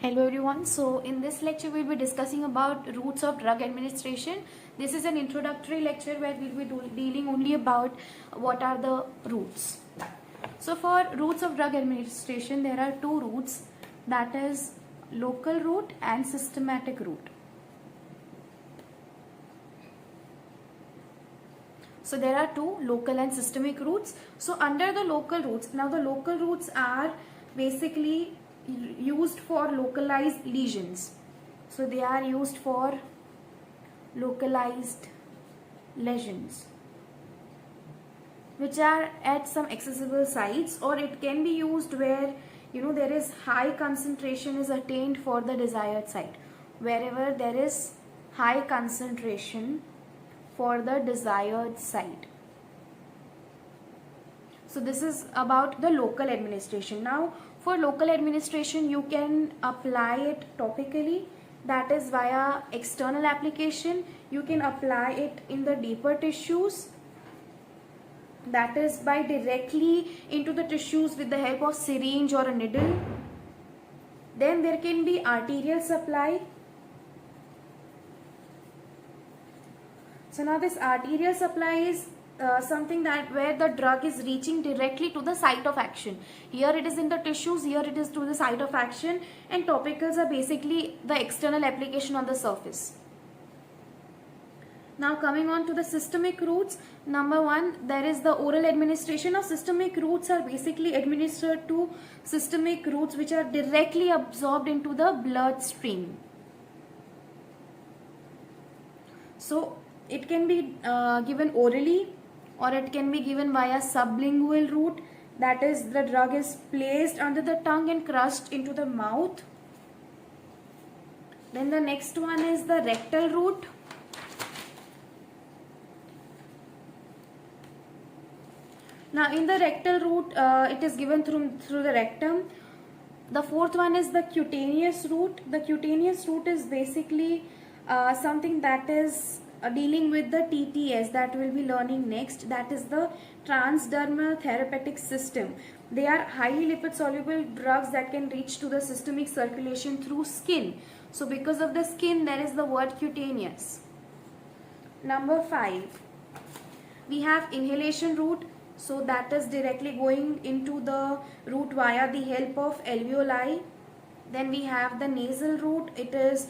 Hello everyone. So in this lecture we'll be discussing about routes of drug administration. This is an introductory lecture where we'll be dealing only about what are the routes. So for routes of drug administration there are two routes, that is local route and systematic route. So there are two, local and systemic routes. So under the local routes, now the local routes are basically used for localized lesions. So they are used for localized lesions which are at some accessible sites, or it can be used where there is high concentration is attained for the desired site, wherever there is high concentration for the desired site. So this is about the local administration. Now for local administration you can apply it topically, that is via external application. You can apply it in the deeper tissues, that is by directly into the tissues with the help of syringe or a needle. Then there can be arterial supply. So now this arterial supply is something that where the drug is reaching directly to the site of action. Here it is in the tissues, here it is to the site of action, and topicals are basically the external application on the surface. Now coming on to the systemic routes, number one, there is the oral administration. Of systemic routes are basically administered to systemic routes which are directly absorbed into the bloodstream. So it can be given orally, or it can be given via sublingual route, that is the drug is placed under the tongue and crushed into the mouth. Then the next one is the rectal route. Now in the rectal route it is given through the rectum. The fourth one is the cutaneous route. The cutaneous route is basically something that is dealing with the TTS that we'll be learning next, that is the transdermal therapeutic system. They are highly lipid soluble drugs that can reach to the systemic circulation through skin. So because of the skin there is the word cutaneous. Number 5, we have inhalation route. So that is directly going into the route via the help of alveoli. Then we have the nasal route. It is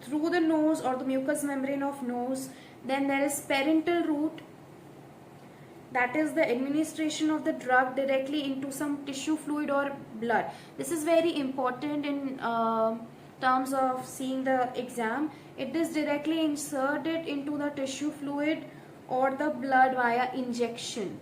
through the nose or the mucous membrane of nose. Then there is parenteral route, that is the administration of the drug directly into some tissue fluid or blood. This is very important in terms of seeing the exam. It is directly inserted into the tissue fluid or the blood via injection.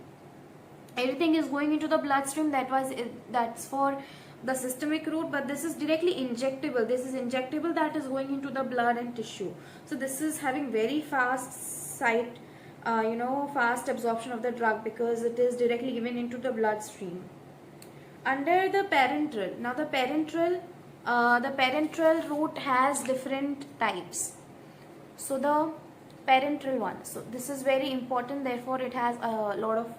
Everything is going into the bloodstream, that's for the systemic route, but this is directly injectable. This is injectable, that is going into the blood and tissue. So this is having very fast fast absorption of the drug because it is directly given into the bloodstream. Under the parenteral, now the parenteral route has different types. So the parenteral one, so this is very important, therefore it has a lot of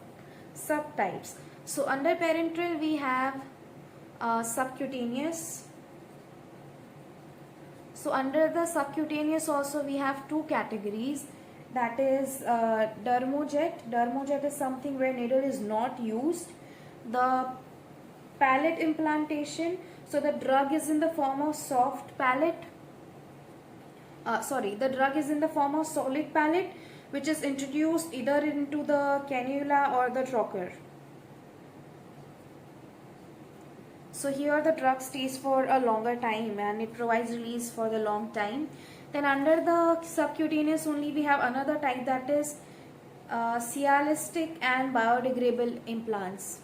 subtypes. So under parenteral we have subcutaneous. So under the subcutaneous also we have two categories, that is dermojet. Dermojet is something where needle is not used. The palate implantation, so the drug is in the form of soft palate. The drug is in the form of solid palate, which is introduced either into the cannula or the trocar. So here the drug stays for a longer time and it provides release for the long time. Then under the subcutaneous only we have another type, that is sialistic and biodegradable implants.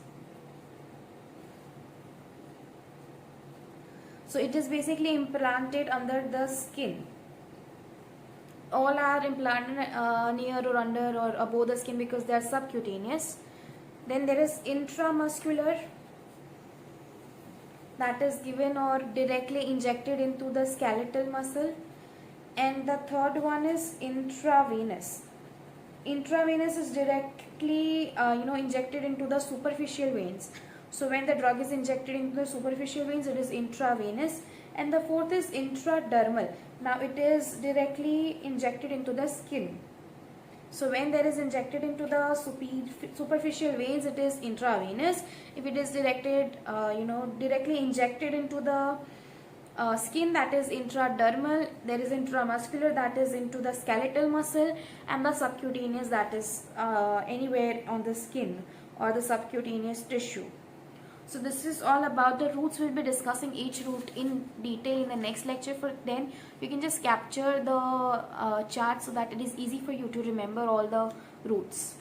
So it is basically implanted under the skin. All are implanted near or under or above the skin because they are subcutaneous. Then there is intramuscular, that is given or directly injected into the skeletal muscle. And the third one is intravenous. Intravenous is directly injected into the superficial veins. So when the drug is injected into the superficial veins, it is intravenous. And the fourth is intradermal. Now it is directly injected into the skin. So when there is injected into the superficial veins, it is intravenous. If it is directly injected into the skin, that is intradermal. There is intramuscular, that is into the skeletal muscle, and the subcutaneous, that is anywhere on the skin or the subcutaneous tissue. So this is all about the roots. We'll be discussing each root in detail in the next lecture. For then you can just capture the chart so that it is easy for you to remember all the roots.